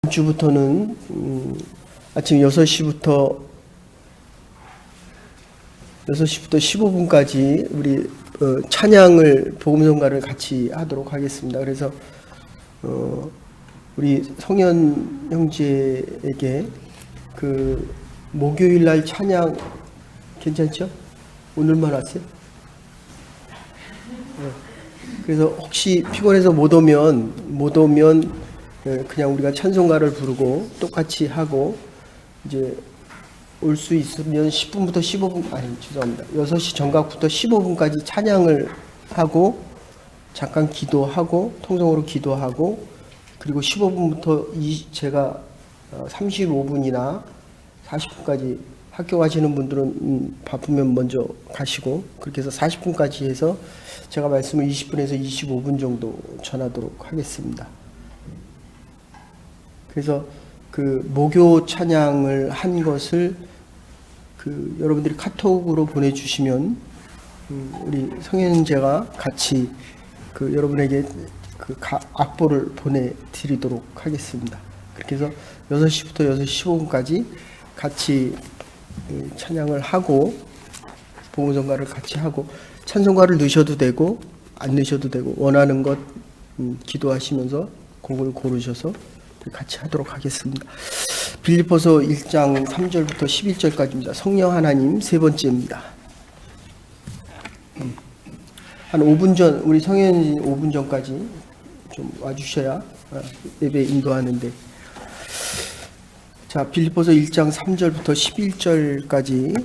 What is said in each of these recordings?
주부터는 아침 6시부터 15분까지 우리 찬양을 복음성가를 같이 하도록 하겠습니다. 그래서 우리 성현 형제에게 그 목요일 날 찬양 괜찮죠? 오늘만 왔어요? 그래서 혹시 피곤해서 못 오면 그냥 우리가 찬송가를 부르고 똑같이 하고 이제 올 수 있으면 10분부터 15분 죄송합니다. 6시 정각부터 15분까지 찬양을 하고 잠깐 기도하고 통성으로 기도하고 그리고 15분부터 제가 35분이나 40분까지 학교 가시는 분들은 바쁘면 먼저 가시고 그렇게 해서 40분까지 해서 제가 말씀을 20분에서 25분 정도 전하도록 하겠습니다. 그래서 그 목요 찬양을 한 것을 여러분들이 카톡으로 보내주시면 우리 성현제가 같이 여러분에게 악보를 보내드리도록 하겠습니다. 그렇게 해서 6시부터 6시 15분까지 같이 찬양을 하고 복음성가를 같이 하고 찬송가를 넣으셔도 되고 안 넣으셔도 되고 원하는 것 기도하시면서 곡을 고르셔서 같이 하도록 하겠습니다. 빌립보서 1장 3절부터 11절까지입니다. 성령 하나님 세 번째입니다. 한 5분 전 우리 성현이 5분 전까지 좀 와주셔야 예배 인도하는데 자 빌립보서 1장 3절부터 11절까지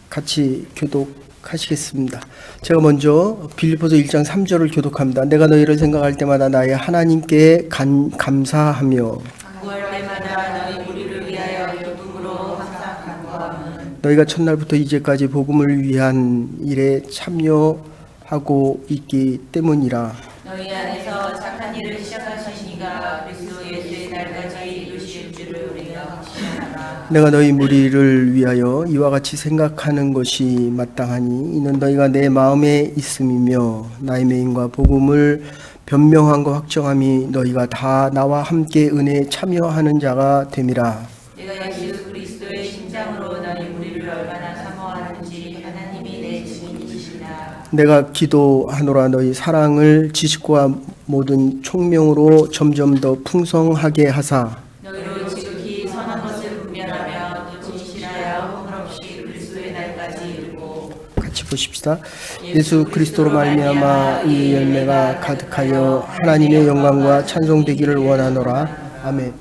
같이 교독하시겠습니다. 제가 먼저 빌립보서 1장 3절을 교독합니다. 내가 너희를 생각할 때마다 나의 하나님께 감사하며 간구할 때마다 너희 무리를 위하여 기쁨으로 항상 간구함은 너희가 첫날부터 이제까지 복음을 위한 일에 참여하고 있기 때문이라. 너희 안에서 착한 일을 시작하신 이가 그리스도 예수의 날까지 이루실 줄을 우리가 확신하노라. 내가 너희 무리를 위하여 이와 같이 생각하는 것이 마땅하니 이는 너희가 내 마음에 있음이며 나의 메인과 복음을 변명함과 확정함이 너희가 다 나와 함께 은혜에 참여하는 자가 됨이라. 내가 예수 그리스도의 심장으로 너희 무리를 얼마나 사모하는지 하나님이 내 증인이시라. 내가 기도하노라 너희 사랑을 지식과 모든 총명으로 점점 더 풍성하게 하사 너희로 지극히 선한 것을 분별하며 또 진실하여 허물없이 그리스도의 날까지 이루고 같이 보십시다. 예수 그리스도로 말미암아 이 열매가 가득하여 하나님의 영광과 찬송되기를 원하노라. 아멘.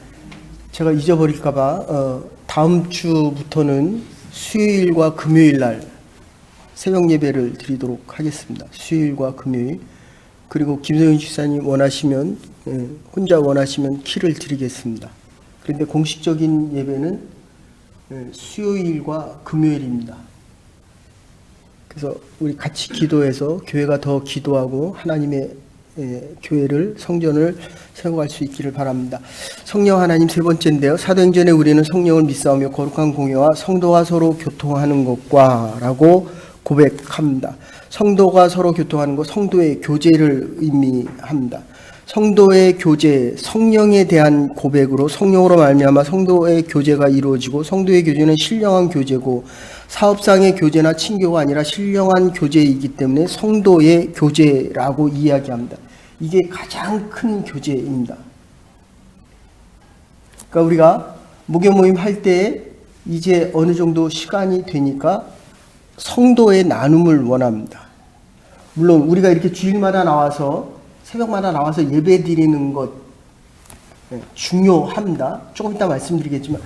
제가 잊어버릴까봐 다음 주부터는 수요일과 금요일 날 새벽 예배를 드리도록 하겠습니다. 수요일과 금요일. 그리고 김성윤 집사님 원하시면 혼자 원하시면 키를 드리겠습니다. 그런데 공식적인 예배는 수요일과 금요일입니다. 그래서 우리 같이 기도해서 교회가 더 기도하고 하나님의 교회를 성전을 세워갈 수 있기를 바랍니다. 성령 하나님 세 번째인데요. 사도행전에 우리는 성령을 믿사오며 거룩한 공예와 성도가 서로 교통하는 것과 라고 고백합니다. 성도가 서로 교통하는 것, 성도의 교제를 의미합니다. 성도의 교제, 성령에 대한 고백으로 성령으로 말미암아 성도의 교제가 이루어지고 성도의 교제는 신령한 교제고 사업상의 교제나 친교가 아니라 신령한 교제이기 때문에 성도의 교제라고 이야기합니다. 이게 가장 큰 교제입니다. 그러니까 우리가 목요 모임 할 때 이제 어느 정도 시간이 되니까 성도의 나눔을 원합니다. 물론 우리가 이렇게 주일마다 나와서 새벽마다 나와서 예배 드리는 것 중요합니다. 조금 이따 말씀드리겠지만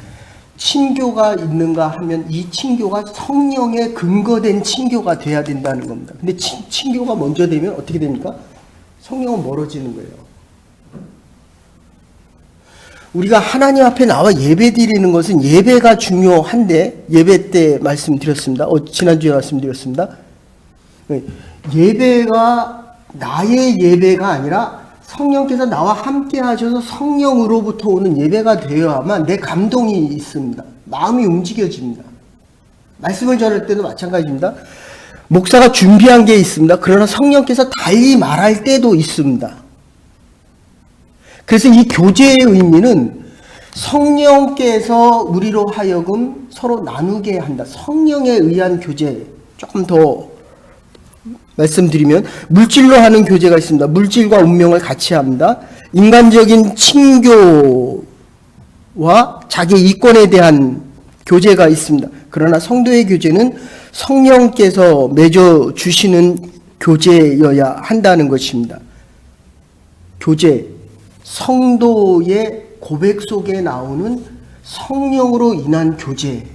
친교가 있는가 하면 이 친교가 성령에 근거된 친교가 돼야 된다는 겁니다. 근데 친교가 먼저 되면 어떻게 됩니까? 성령은 멀어지는 거예요. 우리가 하나님 앞에 나와 예배 드리는 것은 예배가 중요한데 예배 때 말씀드렸습니다. 지난주에 말씀드렸습니다. 예배가 나의 예배가 아니라 성령께서 나와 함께 하셔서 성령으로부터 오는 예배가 되어야만 내 감동이 있습니다. 마음이 움직여집니다. 말씀을 전할 때도 마찬가지입니다. 목사가 준비한 게 있습니다. 그러나 성령께서 달리 말할 때도 있습니다. 그래서 이 교제의 의미는 성령께서 우리로 하여금 서로 나누게 한다. 성령에 의한 교제. 조금 더 말씀드리면 물질로 하는 교제가 있습니다. 물질과 운명을 같이 합니다. 인간적인 친교와 자기 이권에 대한 교제가 있습니다. 그러나 성도의 교제는 성령께서 맺어 주시는 교제여야 한다는 것입니다. 교제, 성도의 고백 속에 나오는 성령으로 인한 교제.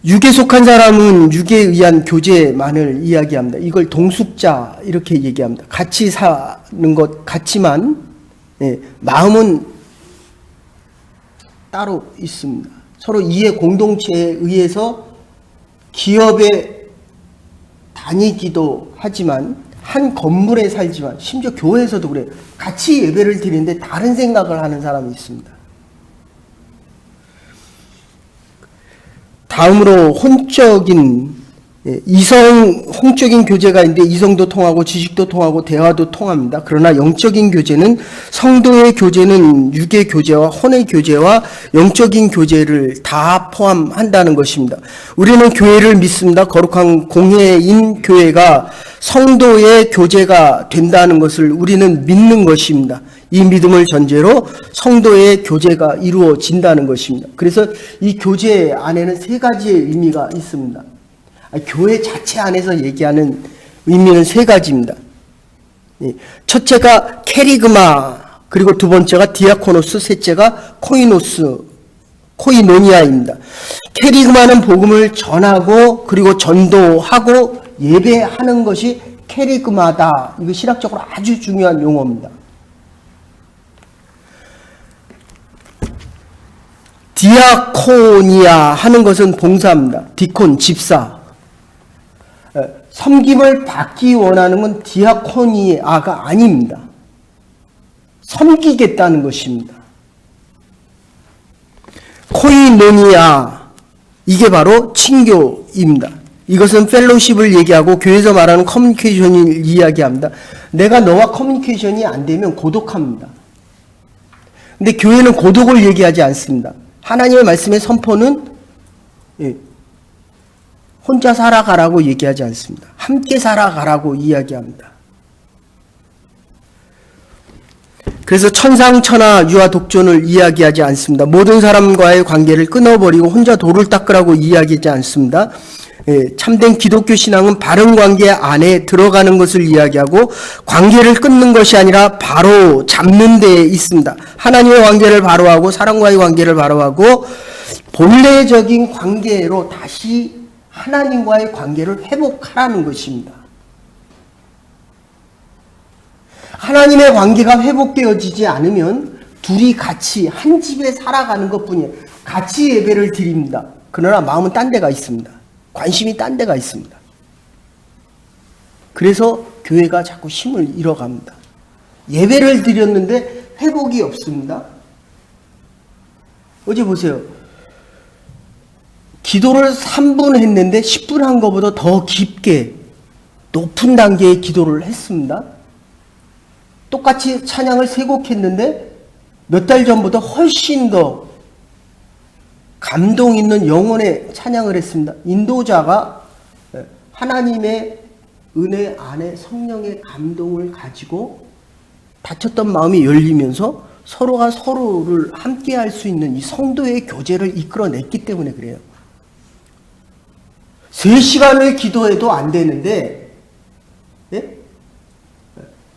육에 속한 사람은 육에 의한 교제만을 이야기합니다. 이걸 동숙자 이렇게 얘기합니다. 같이 사는 것 같지만 마음은 따로 있습니다. 서로 이해 공동체에 의해서 기업에 다니기도 하지만 한 건물에 살지만 심지어 교회에서도 그래요. 같이 예배를 드리는데 다른 생각을 하는 사람이 있습니다. 다음으로 혼적인 홍적인 교제가 있는데 이성도 통하고 지식도 통하고 대화도 통합니다. 그러나 영적인 교제는 성도의 교제는 육의 교제와 혼의 교제와 영적인 교제를 다 포함한다는 것입니다. 우리는 교회를 믿습니다. 거룩한 공회인 교회가 성도의 교제가 된다는 것을 우리는 믿는 것입니다. 이 믿음을 전제로 성도의 교제가 이루어진다는 것입니다. 그래서 이 교제 안에는 세 가지의 의미가 있습니다. 교회 자체 안에서 얘기하는 의미는 세 가지입니다. 첫째가 캐리그마, 그리고 두 번째가 디아코노스, 셋째가 코이노니아입니다. 캐리그마는 복음을 전하고 그리고 전도하고 예배하는 것이 캐리그마다. 이거 신학적으로 아주 중요한 용어입니다. 디아코니아 하는 것은 봉사입니다. 디콘, 집사. 섬김을 받기 원하는 건 디아코니아가 아닙니다. 섬기겠다는 것입니다. 코이노니아, 이게 바로 친교입니다. 이것은 펠로십을 얘기하고 교회에서 말하는 커뮤니케이션을 이야기합니다. 내가 너와 커뮤니케이션이 안 되면 고독합니다. 근데 교회는 고독을 얘기하지 않습니다. 하나님의 말씀의 선포는 혼자 살아가라고 얘기하지 않습니다. 함께 살아가라고 이야기합니다. 그래서 천상천하 유아 독존을 이야기하지 않습니다. 모든 사람과의 관계를 끊어버리고 혼자 돌을 닦으라고 이야기하지 않습니다. 참된 기독교 신앙은 바른 관계 안에 들어가는 것을 이야기하고 관계를 끊는 것이 아니라 바로 잡는 데에 있습니다. 하나님의 관계를 바로하고 사람과의 관계를 바로하고 본래적인 관계로 다시 하나님과의 관계를 회복하라는 것입니다. 하나님의 관계가 회복되어지지 않으면 둘이 같이 한 집에 살아가는 것뿐이에요. 같이 예배를 드립니다. 그러나 마음은 딴 데가 있습니다. 관심이 딴 데가 있습니다. 그래서 교회가 자꾸 힘을 잃어갑니다. 예배를 드렸는데 회복이 없습니다. 어제 보세요. 기도를 3분 했는데 10분 한 것보다 더 깊게 높은 단계의 기도를 했습니다. 똑같이 찬양을 3곡 했는데 몇 달 전보다 훨씬 더 감동 있는 영혼의 찬양을 했습니다. 인도자가 하나님의 은혜 안에 성령의 감동을 가지고 닫혔던 마음이 열리면서 서로가 서로를 함께 할 수 있는 이 성도의 교제를 이끌어냈기 때문에 그래요. 3시간을 기도해도 안 되는데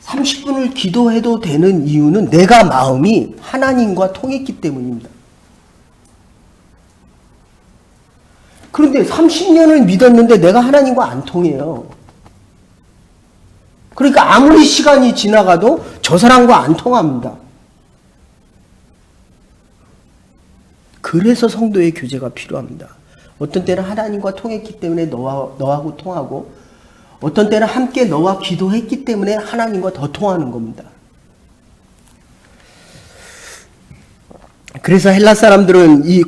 30분을 기도해도 되는 이유는 내가 마음이 하나님과 통했기 때문입니다. 그런데 30년을 믿었는데 내가 하나님과 안 통해요. 그러니까 아무리 시간이 지나가도 저 사람과 안 통합니다. 그래서 성도의 교제가 필요합니다. 어떤 때는 하나님과 통했기 때문에 너하고 통하고, 어떤 때는 함께 너와 기도했기 때문에 하나님과 더 통하는 겁니다. 그래서 헬라 사람들은 이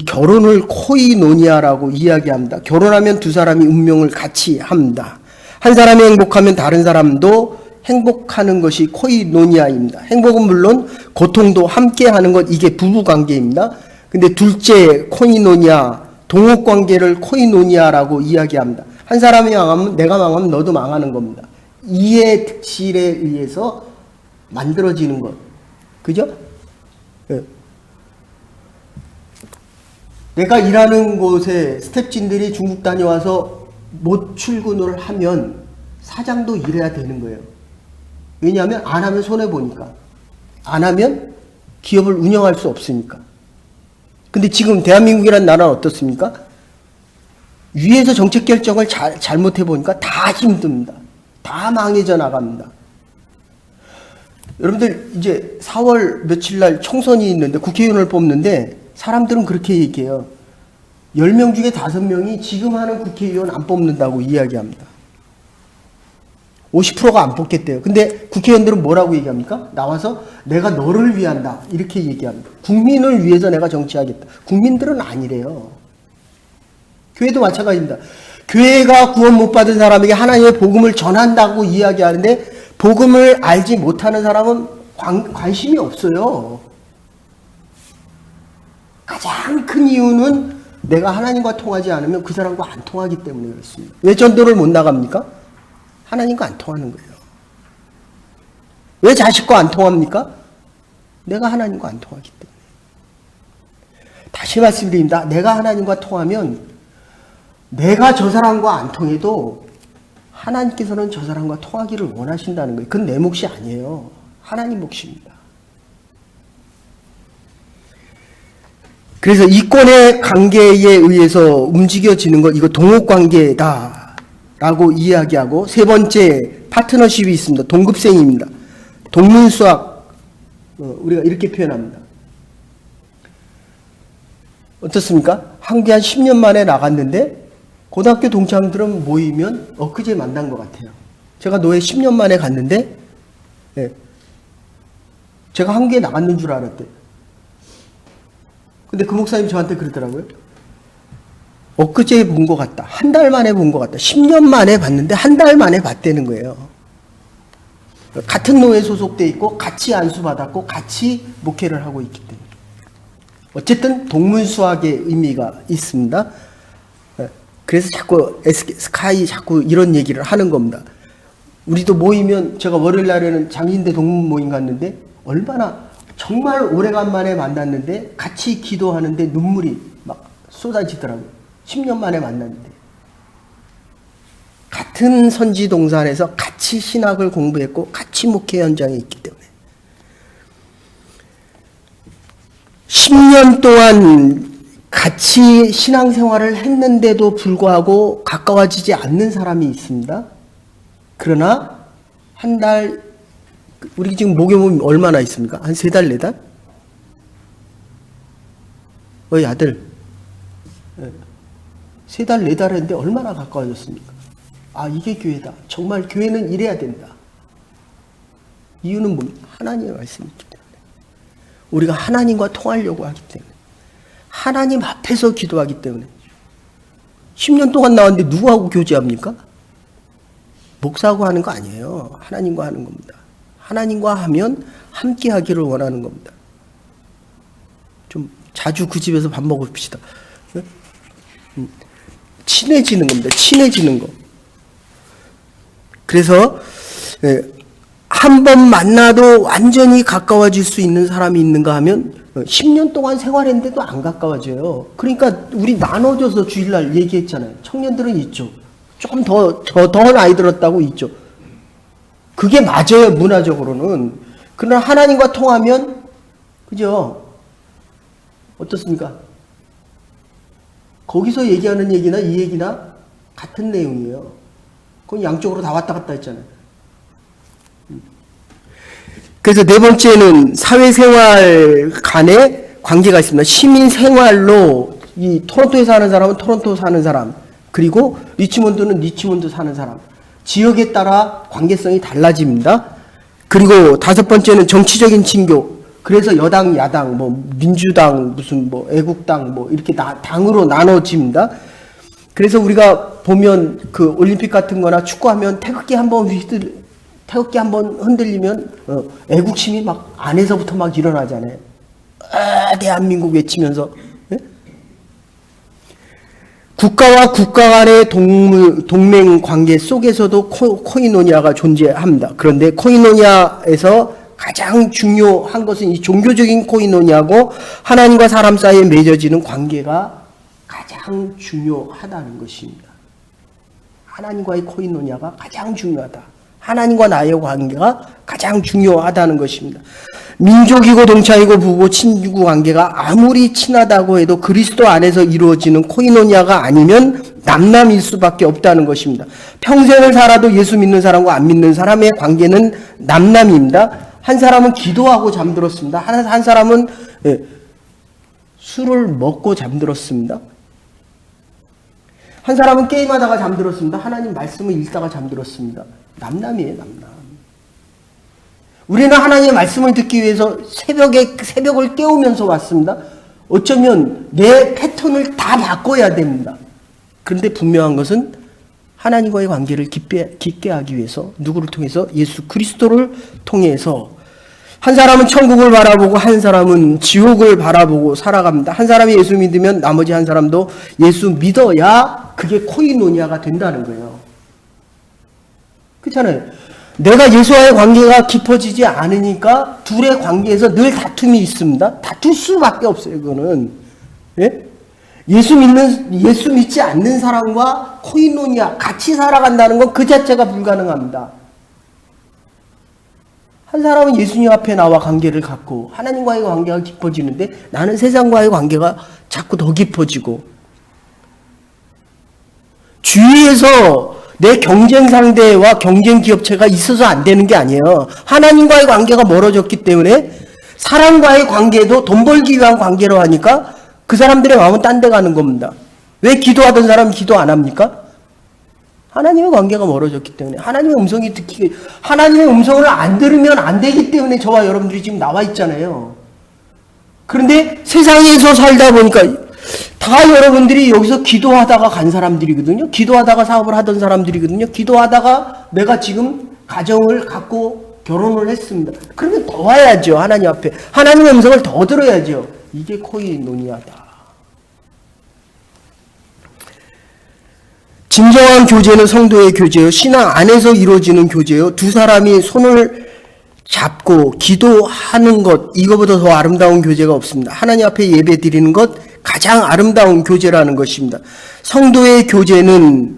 결혼을 코이노니아라고 이야기합니다. 결혼하면 두 사람이 운명을 같이 합니다. 한 사람이 행복하면 다른 사람도 행복하는 것이 코이노니아입니다. 행복은 물론 고통도 함께 하는 것, 이게 부부 관계입니다. 근데 둘째 코이노니아, 동업 관계를 코이노니아라고 이야기합니다. 한 사람이 망하면 내가 망하면 너도 망하는 겁니다. 이해 득실에 의해서 만들어지는 것. 그죠? 네. 내가 일하는 곳에 스텝진들이 중국 다녀와서 못 출근을 하면 사장도 일해야 되는 거예요. 왜냐하면 안 하면 손해보니까. 안 하면 기업을 운영할 수 없으니까. 근데 지금 대한민국이라는 나라는 어떻습니까? 위에서 정책 결정을 잘못해보니까 다 힘듭니다. 다 망해져 나갑니다. 여러분들 이제 4월 며칠 날 총선이 있는데 국회의원을 뽑는데 사람들은 그렇게 얘기해요. 10명 중에 5명이 지금 하는 국회의원 안 뽑는다고 이야기합니다. 50%가 안 뽑겠대요. 근데 국회의원들은 뭐라고 얘기합니까? 나와서 내가 너를 위한다. 이렇게 얘기합니다. 국민을 위해서 내가 정치하겠다. 국민들은 아니래요. 교회도 마찬가지입니다. 교회가 구원 못 받은 사람에게 하나님의 복음을 전한다고 이야기하는데 복음을 알지 못하는 사람은 관심이 없어요. 가장 큰 이유는 내가 하나님과 통하지 않으면 그 사람과 안 통하기 때문에 그렇습니다. 왜 전도를 못 나갑니까? 하나님과 안 통하는 거예요. 왜 자식과 안 통합니까? 내가 하나님과 안 통하기 때문에. 다시 말씀드립니다. 내가 하나님과 통하면 내가 저 사람과 안 통해도 하나님께서는 저 사람과 통하기를 원하신다는 거예요. 그건 내 몫이 아니에요. 하나님 몫입니다. 그래서 이권의 관계에 의해서 움직여지는 것, 이거 동업관계다 라고 이야기하고, 세 번째 파트너십이 있습니다. 동급생입니다. 동문수학, 우리가 이렇게 표현합니다. 어떻습니까? 한국에 한 10년 만에 나갔는데 고등학교 동창들은 모이면 엊그제 만난 것 같아요. 제가 노예 10년 만에 갔는데 제가 한국에 나갔는 줄 알았대요. 근데 그 목사님 저한테 그러더라고요. 엊그제 본 것 같다. 한 달 만에 본 것 같다. 10년 만에 봤는데 한 달 만에 봤다는 거예요. 같은 노예 소속돼 있고 같이 안수받았고 같이 목회를 하고 있기 때문에. 어쨌든 동문수학의 의미가 있습니다. 그래서 자꾸 스카이 자꾸 이런 얘기를 하는 겁니다. 우리도 모이면 제가 월요일 날에는 장신대 동문 모임 갔는데 얼마나 정말 오래간만에 만났는데 같이 기도하는데 눈물이 막 쏟아지더라고요. 10년 만에 만났는데. 같은 선지 동산에서 같이 신학을 공부했고 같이 목회 현장에 있기 때문에. 10년 동안 같이 신앙생활을 했는데도 불구하고 가까워지지 않는 사람이 있습니다. 그러나 한 달, 우리 지금 목요일 얼마나 있습니까? 한 3달, 4달? 어이 아들, 3달, 4달 했는데 얼마나 가까워졌습니까? 아, 이게 교회다. 정말 교회는 이래야 된다. 이유는 뭡니까? 하나님의 말씀이 있기 때문에. 우리가 하나님과 통하려고 하기 때문에. 하나님 앞에서 기도하기 때문에. 10년 동안 나왔는데 누구하고 교제합니까? 목사하고 하는 거 아니에요. 하나님과 하는 겁니다. 하나님과 하면 함께 하기를 원하는 겁니다. 좀 자주 그 집에서 밥 먹읍시다. 친해지는 겁니다. 친해지는 거. 그래서 한 번 만나도 완전히 가까워질 수 있는 사람이 있는가 하면 10년 동안 생활했는데도 안 가까워져요. 그러니까 우리 나눠줘서 주일날 얘기했잖아요. 청년들은 있죠. 조금 더 나이 들었다고 있죠. 그게 맞아요. 문화적으로는. 그러나 하나님과 통하면 그죠? 어떻습니까? 거기서 얘기하는 얘기나 이 얘기나 같은 내용이에요. 그건 양쪽으로 다 왔다 갔다 했잖아요. 그래서 네 번째는 사회생활 간의 관계가 있습니다. 시민생활로 이 토론토에 사는 사람은 토론토 사는 사람, 그리고 리치몬드는 리치몬드 사는 사람, 지역에 따라 관계성이 달라집니다. 그리고 다섯 번째는 정치적인 친교. 그래서 여당, 야당, 뭐 민주당, 무슨 뭐 애국당, 뭐 이렇게 당으로 나눠집니다. 그래서 우리가 보면 그 올림픽 같은 거나 축구하면 태극기 한번 태극기 한번 흔들리면 애국심이 막 안에서부터 막 일어나잖아요. 아, 대한민국 외치면서. 예? 국가와 국가 간의 동맹 관계 속에서도 코이노니아가 존재합니다. 그런데 코이노니아에서 가장 중요한 것은 이 종교적인 코이노니아고 하나님과 사람 사이에 맺어지는 관계가 가장 중요하다는 것입니다. 하나님과의 코이노니아가 가장 중요하다. 하나님과 나의 관계가 가장 중요하다는 것입니다. 민족이고 동창이고 부부 친구 관계가 아무리 친하다고 해도 그리스도 안에서 이루어지는 코이노니아가 아니면 남남일 수밖에 없다는 것입니다. 평생을 살아도 예수 믿는 사람과 안 믿는 사람의 관계는 남남입니다. 한 사람은 기도하고 잠들었습니다. 한 사람은 술을 먹고 잠들었습니다. 한 사람은 게임하다가 잠들었습니다. 하나님 말씀을 읽다가 잠들었습니다. 남남이에요, 남남. 우리는 하나님의 말씀을 듣기 위해서 새벽을 깨우면서 왔습니다. 어쩌면 내 패턴을 다 바꿔야 됩니다. 그런데 분명한 것은 하나님과의 관계를 깊게 하기 위해서 누구를 통해서? 예수 그리스도를 통해서. 한 사람은 천국을 바라보고 한 사람은 지옥을 바라보고 살아갑니다. 한 사람이 예수 믿으면 나머지 한 사람도 예수 믿어야 그게 코이노니아가 된다는 거예요. 그렇잖아요. 내가 예수와의 관계가 깊어지지 않으니까 둘의 관계에서 늘 다툼이 있습니다. 다툴 수밖에 없어요. 그거는. 예? 예수 믿지 않는 사람과 코이노니아 같이 살아간다는 건 그 자체가 불가능합니다. 한 사람은 예수님 앞에 나와 관계를 갖고 하나님과의 관계가 깊어지는데 나는 세상과의 관계가 자꾸 더 깊어지고 주위에서 내 경쟁 상대와 경쟁 기업체가 있어서 안 되는 게 아니에요. 하나님과의 관계가 멀어졌기 때문에 사람과의 관계도 돈 벌기 위한 관계로 하니까 그 사람들의 마음은 딴 데 가는 겁니다. 왜 기도하던 사람은 기도 안 합니까? 하나님의 관계가 멀어졌기 때문에 하나님의 음성을 안 들으면 안 되기 때문에 저와 여러분들이 지금 나와 있잖아요. 그런데 세상에서 살다 보니까 다 여러분들이 여기서 기도하다가 간 사람들이거든요. 기도하다가 사업을 하던 사람들이거든요. 기도하다가 내가 지금 가정을 갖고 결혼을 했습니다. 그러면 더 와야죠. 하나님 앞에. 하나님의 음성을 더 들어야죠. 이게 코이노니아다. 진정한 교제는 성도의 교제요. 신앙 안에서 이루어지는 교제요. 두 사람이 손을 잡고 기도하는 것, 이거보다 더 아름다운 교제가 없습니다. 하나님 앞에 예배 드리는 것, 가장 아름다운 교제라는 것입니다. 성도의 교제는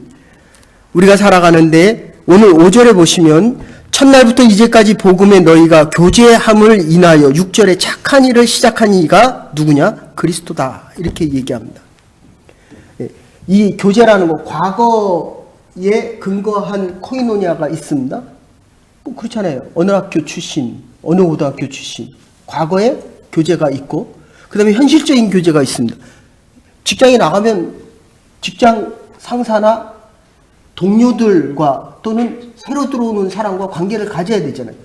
우리가 살아가는데 오늘 5절에 보시면 첫날부터 이제까지 복음에 너희가 교제함을 인하여 6절에 착한 일을 시작한 이가 누구냐? 그리스도다. 이렇게 얘기합니다. 이 교제라는 거 과거에 근거한 코이노니아가 있습니다. 뭐 그렇잖아요. 어느 학교 출신, 어느 고등학교 출신. 과거에 교제가 있고 그 다음에 현실적인 교제가 있습니다. 직장에 나가면 직장 상사나 동료들과 또는 새로 들어오는 사람과 관계를 가져야 되잖아요.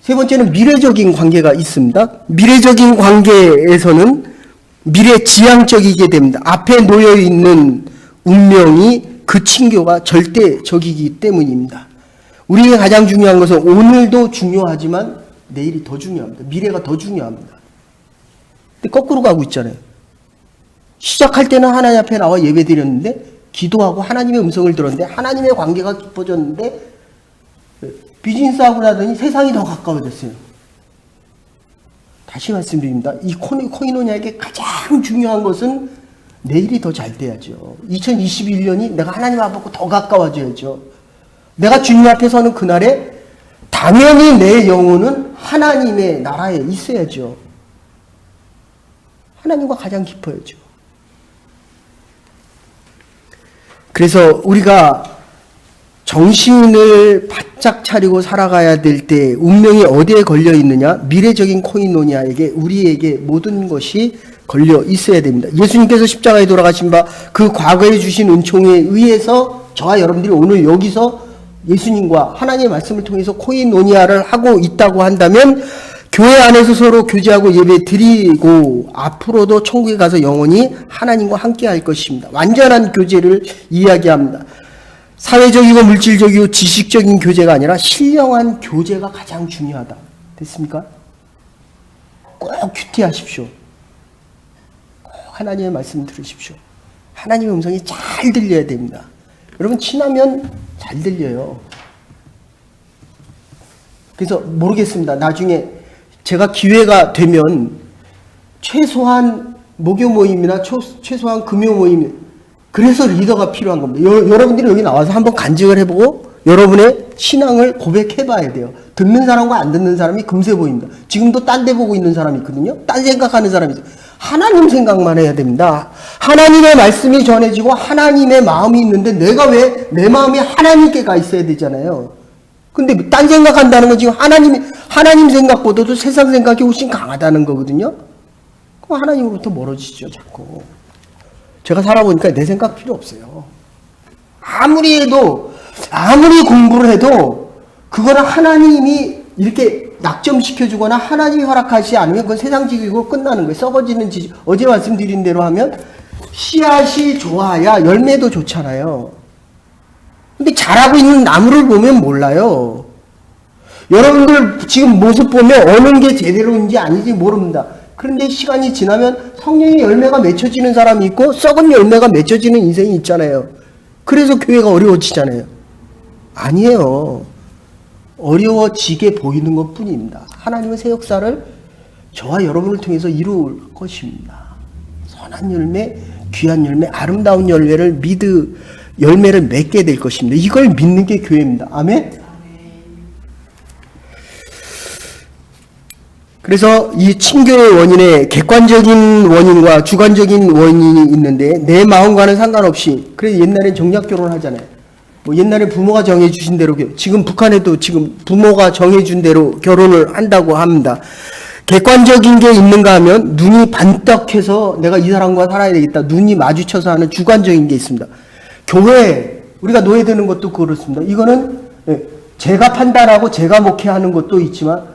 세 번째는 미래적인 관계가 있습니다. 미래적인 관계에서는 미래지향적이게 됩니다. 앞에 놓여있는 운명이 그 친교가 절대적이기 때문입니다. 우리에게 가장 중요한 것은 오늘도 중요하지만 내일이 더 중요합니다. 미래가 더 중요합니다. 근데 거꾸로 가고 있잖아요. 시작할 때는 하나님 앞에 나와 예배 드렸는데 기도하고 하나님의 음성을 들었는데 하나님의 관계가 깊어졌는데 비즈니스하고 나더니 세상이 더 가까워졌어요. 다시 말씀드립니다. 이 코이노니아에게 가장 중요한 것은 내일이 더 잘 돼야죠. 2021년이 내가 하나님 앞하고 더 가까워져야죠. 내가 주님 앞에 서는 그날에 당연히 내 영혼은 하나님의 나라에 있어야죠. 하나님과 가장 깊어야죠. 그래서 우리가 정신을 바짝 차리고 살아가야 될 때 운명이 어디에 걸려 있느냐? 미래적인 코이노니아에게 우리에게 모든 것이 걸려 있어야 됩니다. 예수님께서 십자가에 돌아가신 바 그 과거에 주신 은총에 의해서 저와 여러분들이 오늘 여기서 예수님과 하나님의 말씀을 통해서 코이노니아를 하고 있다고 한다면 교회 안에서 서로 교제하고 예배 드리고 앞으로도 천국에 가서 영원히 하나님과 함께 할 것입니다. 완전한 교제를 이야기합니다. 사회적이고 물질적이고 지식적인 교제가 아니라 신령한 교제가 가장 중요하다. 됐습니까? 꼭 큐티하십시오. 꼭 하나님의 말씀 들으십시오. 하나님의 음성이 잘 들려야 됩니다. 여러분 친하면 잘 들려요. 그래서 모르겠습니다. 나중에 제가 기회가 되면 최소한 목요 모임이나 최소한 금요 모임, 그래서 리더가 필요한 겁니다. 여러분들이 여기 나와서 한번 간증을 해보고 여러분의 신앙을 고백해봐야 돼요. 듣는 사람과 안 듣는 사람이 금세 보입니다. 지금도 딴 데 보고 있는 사람이 있거든요. 딴 생각하는 사람이 있어요. 하나님 생각만 해야 됩니다. 하나님의 말씀이 전해지고 하나님의 마음이 있는데 내가 왜 내 마음이 하나님께 가 있어야 되잖아요. 근데 딴 생각한다는 건 지금 하나님 생각보다도 세상 생각이 훨씬 강하다는 거거든요. 그럼 하나님으로부터 멀어지죠, 자꾸. 제가 살아보니까 내 생각 필요 없어요. 아무리 해도, 아무리 공부를 해도, 그거는 하나님이 이렇게 낙점시켜주거나 하나님이 허락하지 않으면 그건 세상직이고 끝나는 거예요. 썩어지는 지식. 어제 말씀드린 대로 하면 씨앗이 좋아야 열매도 좋잖아요. 근데 자라고 있는 나무를 보면 몰라요. 여러분들 지금 모습 보면 어느 게 제대로인지 아닌지 모릅니다. 그런데 시간이 지나면 성령의 열매가 맺혀지는 사람이 있고 썩은 열매가 맺혀지는 인생이 있잖아요. 그래서 교회가 어려워지잖아요. 아니에요. 어려워지게 보이는 것 뿐입니다. 하나님은 새 역사를 저와 여러분을 통해서 이룰 것입니다. 선한 열매, 귀한 열매, 아름다운 열매를 맺게 될 것입니다. 이걸 믿는 게 교회입니다. 아멘? 그래서 이 친교의 원인에 객관적인 원인과 주관적인 원인이 있는데 내 마음과는 상관없이, 그래서 옛날엔 정략 결혼하잖아요. 뭐 옛날에 부모가 정해주신 대로, 지금 북한에도 지금 부모가 정해준 대로 결혼을 한다고 합니다. 객관적인 게 있는가 하면 눈이 반떡해서 내가 이 사람과 살아야 되겠다. 눈이 마주쳐서 하는 주관적인 게 있습니다. 교회, 우리가 노예되는 것도 그렇습니다. 이거는 제가 판단하고 제가 목회하는 것도 있지만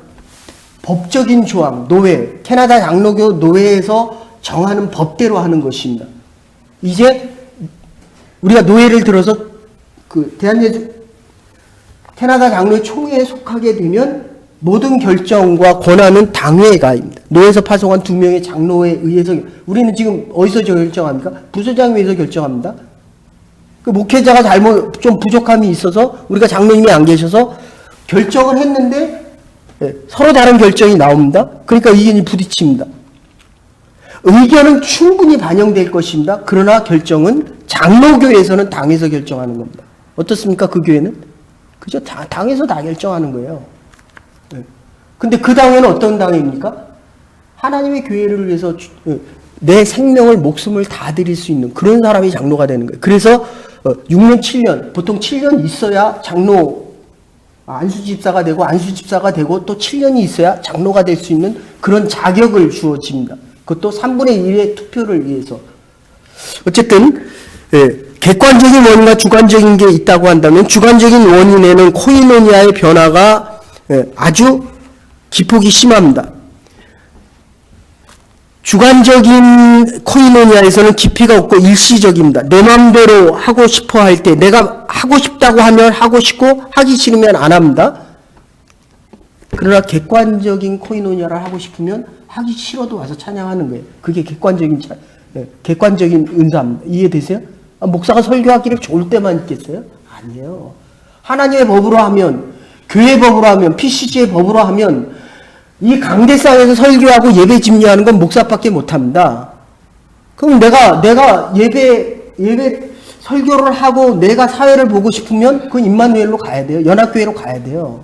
법적인 조항, 노예, 캐나다 장로교 노예에서 정하는 법대로 하는 것입니다. 이제 우리가 노예를 들어서 캐나다 장로회 총회에 속하게 되면 모든 결정과 권한은 당회가입니다. 노예에서 파송한 2명의 장로에 의해서, 우리는 지금 어디서 결정합니까? 부서장회에서 결정합니다. 그 목회자가 좀 부족함이 있어서 우리가 장로님이 안 계셔서 결정을 했는데 서로 다른 결정이 나옵니다. 그러니까 의견이 부딪힙니다. 의견은 충분히 반영될 것입니다. 그러나 결정은 장로교에서는 당에서 결정하는 겁니다. 어떻습니까? 그 교회는? 그죠? 당에서 다 결정하는 거예요. 근데 그 당회는 어떤 당회입니까? 하나님의 교회를 위해서 내 생명을, 목숨을 다 드릴 수 있는 그런 사람이 장로가 되는 거예요. 그래서 6년, 7년, 보통 7년 있어야 안수집사가 되고 또 7년이 있어야 장로가 될 수 있는 그런 자격을 주어집니다. 그것도 3분의 1의 투표를 위해서. 어쨌든 객관적인 원인과 주관적인 게 있다고 한다면 주관적인 원인에는 코이노니아의 변화가 아주 기폭이 심합니다. 주관적인 코이노니아에서는 깊이가 없고 일시적입니다. 내 마음대로 하고 싶어 할 때, 내가 하고 싶다고 하면 하고 싶고 하기 싫으면 안 합니다. 그러나 객관적인 코이노니아를 하고 싶으면 하기 싫어도 와서 찬양하는 거예요. 그게 객관적인 은사입니다. 이해되세요? 목사가 설교하기를 좋을 때만 있겠어요? 아니에요. 하나님의 법으로 하면, 교회 법으로 하면, PCG의 법으로 하면 이 강대상에서 설교하고 예배 집례하는 건 목사밖에 못합니다. 그럼 내가 예배 설교를 하고 내가 사회를 보고 싶으면 그 임마누엘로 가야 돼요. 연합교회로 가야 돼요.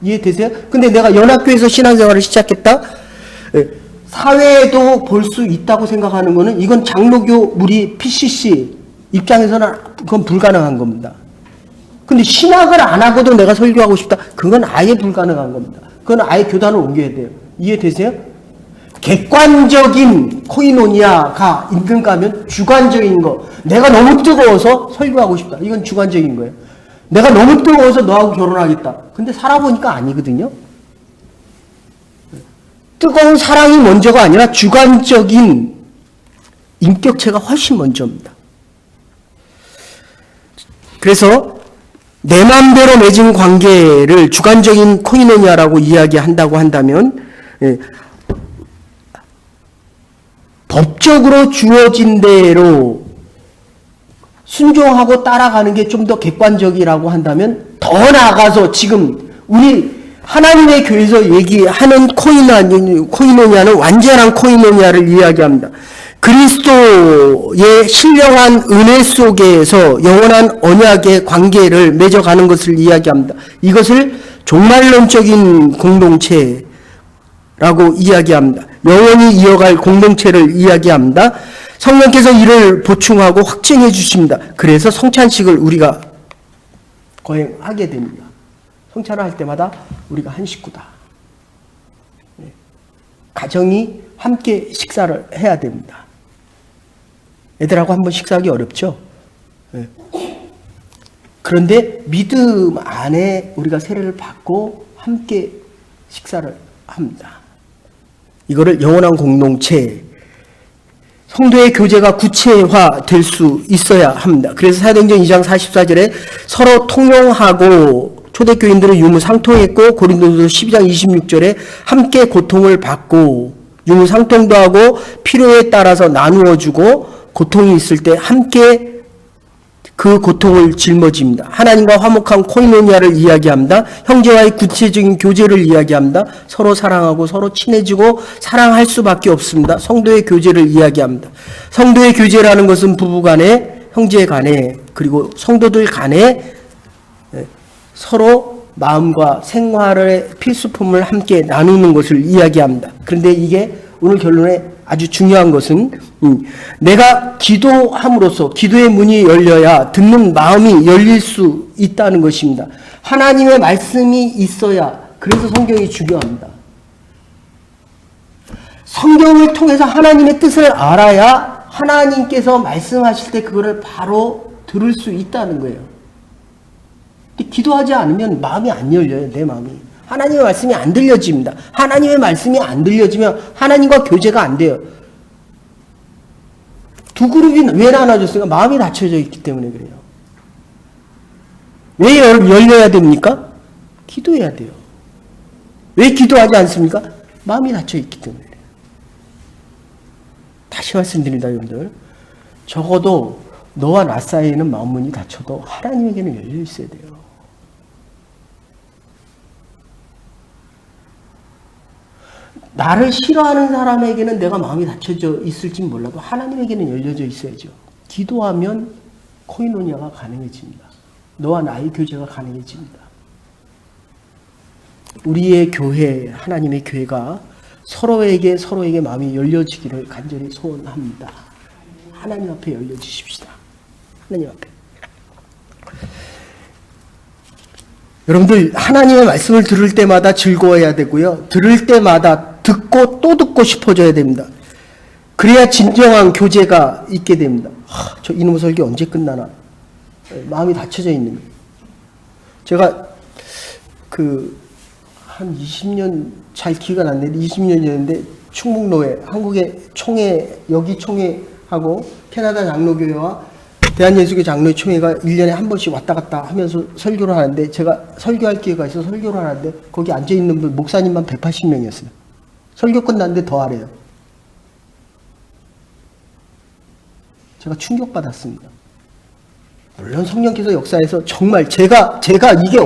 이해되세요? 근데 내가 연합교회에서 신앙생활을 시작했다? 사회에도 볼 수 있다고 생각하는 거는, 이건 장로교 우리 PCC 입장에서는 그건 불가능한 겁니다. 근데 신학을 안 하고도 내가 설교하고 싶다? 그건 아예 불가능한 겁니다. 그건 아예 교단을 옮겨야 돼요. 이해되세요? 객관적인 코이노니아가 있는가 하면 주관적인 거. 내가 너무 뜨거워서 설교하고 싶다. 이건 주관적인 거예요. 내가 너무 뜨거워서 너하고 결혼하겠다. 근데 살아보니까 아니거든요. 뜨거운 사랑이 먼저가 아니라 주관적인 인격체가 훨씬 먼저입니다. 그래서 내 마음대로 맺은 관계를 주관적인 코이노니아라고 이야기한다고 한다면 법적으로 주어진 대로 순종하고 따라가는 게 좀 더 객관적이라고 한다면 더 나아가서 지금 우리 하나님의 교회에서 얘기하는 코이노니아는 완전한 코이노니아를 이야기합니다. 그리스도의 신령한 은혜 속에서 영원한 언약의 관계를 맺어가는 것을 이야기합니다. 이것을 종말론적인 공동체라고 이야기합니다. 영원히 이어갈 공동체를 이야기합니다. 성령께서 이를 보충하고 확증해 주십니다. 그래서 성찬식을 우리가 거행하게 됩니다. 성찬을 할 때마다 우리가 한 식구다. 가정이 함께 식사를 해야 됩니다. 애들하고 한번 식사하기 어렵죠? 그런데 믿음 안에 우리가 세례를 받고 함께 식사를 합니다. 이거를 영원한 공동체, 성도의 교제가 구체화될 수 있어야 합니다. 그래서 사도행전 2장 44절에 서로 통용하고 초대교인들은 유무상통했고 고린도서 12장 26절에 함께 고통을 받고 유무상통도 하고 필요에 따라서 나누어주고 고통이 있을 때 함께 그 고통을 짊어집니다. 하나님과 화목한 코이노니아를 이야기합니다. 형제와의 구체적인 교제를 이야기합니다. 서로 사랑하고 서로 친해지고 사랑할 수밖에 없습니다. 성도의 교제를 이야기합니다. 성도의 교제라는 것은 부부 간에, 형제 간에, 그리고 성도들 간에 서로 마음과 생활의 필수품을 함께 나누는 것을 이야기합니다. 그런데 이게 오늘 결론에 아주 중요한 것은 내가 기도함으로써 기도의 문이 열려야 듣는 마음이 열릴 수 있다는 것입니다. 하나님의 말씀이 있어야, 그래서 성경이 중요합니다. 성경을 통해서 하나님의 뜻을 알아야 하나님께서 말씀하실 때 그거를 바로 들을 수 있다는 거예요. 근데 기도하지 않으면 마음이 안 열려요. 내 마음이. 하나님의 말씀이 안 들려집니다. 하나님의 말씀이 안 들려지면 하나님과 교제가 안 돼요. 두 그룹이 왜 나눠졌습니까? 마음이 닫혀져 있기 때문에 그래요. 왜 열려야 됩니까? 기도해야 돼요. 왜 기도하지 않습니까? 마음이 닫혀 있기 때문에 그래요. 다시 말씀드립니다, 여러분들. 적어도 너와 나 사이에는 마음문이 닫혀도 하나님에게는 열려 있어야 돼요. 나를 싫어하는 사람에게는 내가 마음이 닫혀져 있을지 몰라도 하나님에게는 열려져 있어야죠. 기도하면 코이노니아가 가능해집니다. 너와 나의 교제가 가능해집니다. 우리의 교회, 하나님의 교회가 서로에게 마음이 열려지기를 간절히 소원합니다. 하나님 앞에 열려주십시다. 하나님 앞에. 여러분들, 하나님의 말씀을 들을 때마다 즐거워야 되고요. 들을 때마다 듣고 또 듣고 싶어져야 됩니다. 그래야 진정한 교제가 있게 됩니다. 저 이놈의 설교 언제 끝나나? 마음이 닫혀져 있는 거예요. 제가 한 20년, 잘 기회가 안 나는데 20년 전인데 충북로에 한국의 총회, 여기 총회하고 캐나다 장로교회와 대한예수교 장로의 총회가 1년에 한 번씩 왔다 갔다 하면서 설교를 하는데, 제가 설교할 기회가 있어서 설교를 하는데 거기 앉아있는 분 목사님만 180명이었어요. 설교 끝났는데 더 하래요. 제가 충격받았습니다. 물론 성령께서 역사에서 정말 제가 이게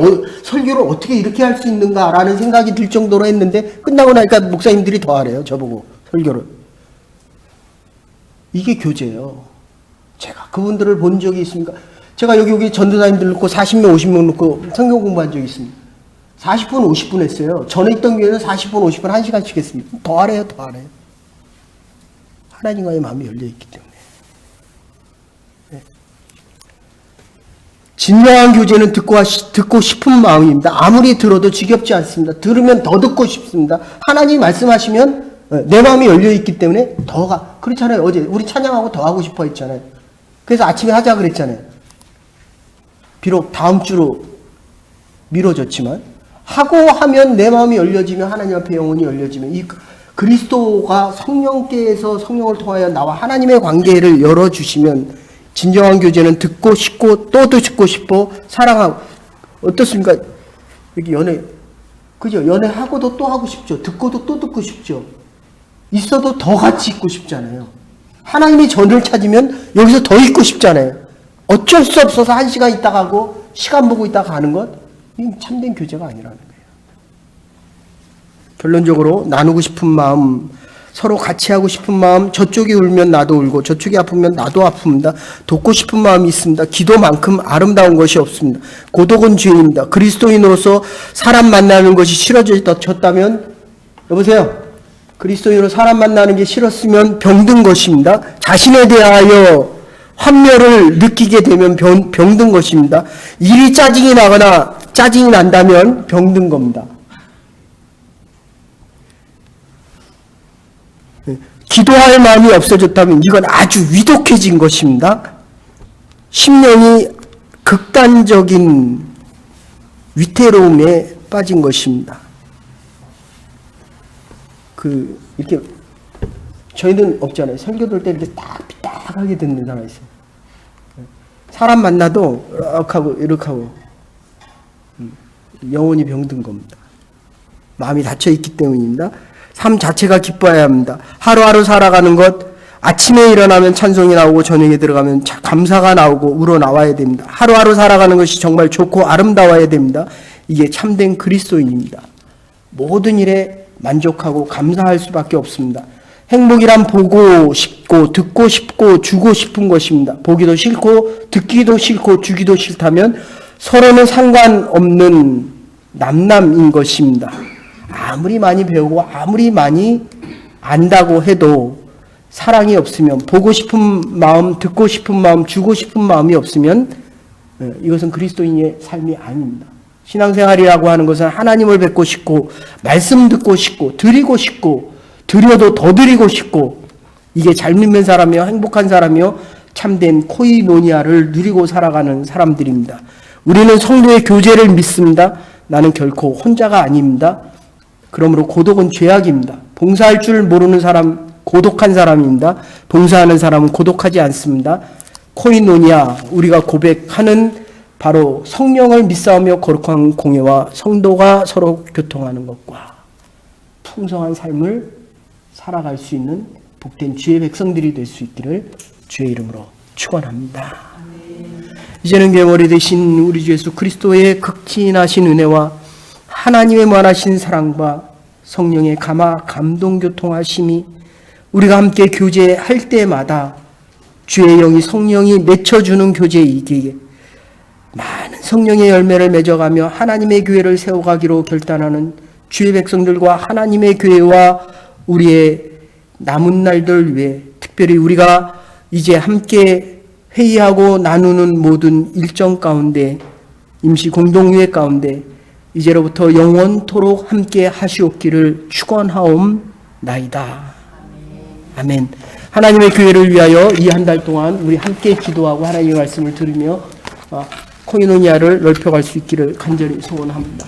설교를 어떻게 이렇게 할 수 있는가라는 생각이 들 정도로 했는데, 끝나고 나니까 목사님들이 더 하래요. 저보고 설교를. 이게 교제예요. 제가 그분들을 본 적이 있습니까? 제가 여기 전도사님들 놓고 40명, 50명 놓고 성경 공부한 적이 있습니다. 40분, 50분 했어요. 전에 있던 교회는 40분, 50분, 1시간씩 했습니다. 더 하래요. 하나님과의 마음이 열려있기 때문에. 네. 진정한 교제는 듣고 싶은 마음입니다. 아무리 들어도 지겹지 않습니다. 들으면 더 듣고 싶습니다. 하나님이 말씀하시면 내 마음이 열려있기 때문에 그렇잖아요. 어제 우리 찬양하고 더 하고 싶어 했잖아요. 그래서 아침에 하자 그랬잖아요. 비록 다음 주로 미뤄졌지만, 하고 하면 내 마음이 열려지면 하나님 앞에 영혼이 열려지면, 이 그리스도가 성령께서 성령을 통하여 나와 하나님의 관계를 열어주시면 진정한 교제는 듣고 싶고 싶고 또 듣고 싶고 사랑하고 어떻습니까? 여기 연애 그죠? 연애하고도 또 하고 싶죠. 듣고도 또 듣고 싶죠. 있어도 더 같이 있고 싶잖아요. 하나님의 전을 찾으면 여기서 더 있고 싶잖아요. 어쩔 수 없어서 1시간 있다가 하고 시간 보고 있다가 가는 것 이건 참된 교제가 아니라는 거예요. 결론적으로 나누고 싶은 마음, 서로 같이 하고 싶은 마음, 저쪽이 울면 나도 울고 저쪽이 아프면 나도 아픕니다. 돕고 싶은 마음이 있습니다. 기도만큼 아름다운 것이 없습니다. 고독은 죄입니다. 그리스도인으로서 사람 만나는 것이 싫어졌다면 여보세요. 그리스도인으로 사람 만나는 게 싫었으면 병든 것입니다. 자신에 대하여 환멸을 느끼게 되면 병든 것입니다. 일이 짜증이 나거나 짜증이 난다면 병든 겁니다. 기도할 마음이 없어졌다면 이건 아주 위독해진 것입니다. 심령이 극단적인 위태로움에 빠진 것입니다. 이렇게 저희는 없잖아요. 설교 들 때 이렇게 딱 삐딱하게 듣는 사람이 있어요. 사람 만나도 이렇게 하고 영혼이 병든 겁니다. 마음이 닫혀 있기 때문입니다. 삶 자체가 기뻐해야 합니다. 하루하루 살아가는 것, 아침에 일어나면 찬송이 나오고 저녁에 들어가면 감사가 나오고 우러나와야 됩니다. 하루하루 살아가는 것이 정말 좋고 아름다워야 됩니다. 이게 참된 그리스도인입니다. 모든 일에 만족하고 감사할 수밖에 없습니다. 행복이란 보고 싶고 듣고 싶고 주고 싶은 것입니다. 보기도 싫고 듣기도 싫고 주기도 싫다면 서로는 상관없는 남남인 것입니다. 아무리 많이 배우고 아무리 많이 안다고 해도 사랑이 없으면 보고 싶은 마음, 듣고 싶은 마음, 주고 싶은 마음이 없으면 이것은 그리스도인의 삶이 아닙니다. 신앙생활이라고 하는 것은 하나님을 뵙고 싶고 말씀 듣고 싶고 드리고 싶고 드려도 더 드리고 싶고 이게 잘 믿는 사람이요 행복한 사람이요 참된 코이노니아를 누리고 살아가는 사람들입니다. 우리는 성도의 교제를 믿습니다. 나는 결코 혼자가 아닙니다. 그러므로 고독은 죄악입니다. 봉사할 줄 모르는 사람 고독한 사람입니다. 봉사하는 사람은 고독하지 않습니다. 코이노니아 우리가 고백하는 바로 성령을 믿사오며 거룩한 공예와 성도가 서로 교통하는 것과 풍성한 삶을 살아갈 수 있는 복된 주의 백성들이 될 수 있기를 주의 이름으로 축원합니다. 이제는 괴물이 되신 우리 주 예수 그리스도의 극진하신 은혜와 하나님의 무한하신 사랑과 성령의 감동 교통하심이 우리가 함께 교제할 때마다 주의 영이 성령이 맺혀주는 교제이기에 많은 성령의 열매를 맺어가며 하나님의 교회를 세워가기로 결단하는 주의 백성들과 하나님의 교회와 우리의 남은 날들 위해 특별히 우리가 이제 함께 회의하고 나누는 모든 일정 가운데 임시 공동회의 가운데 이제로부터 영원토록 함께 하시옵기를 축원하옵나이다. 아멘. 하나님의 교회를 위하여 이 한 달 동안 우리 함께 기도하고 하나님의 말씀을 들으며 코이노니아를 넓혀갈 수 있기를 간절히 소원합니다.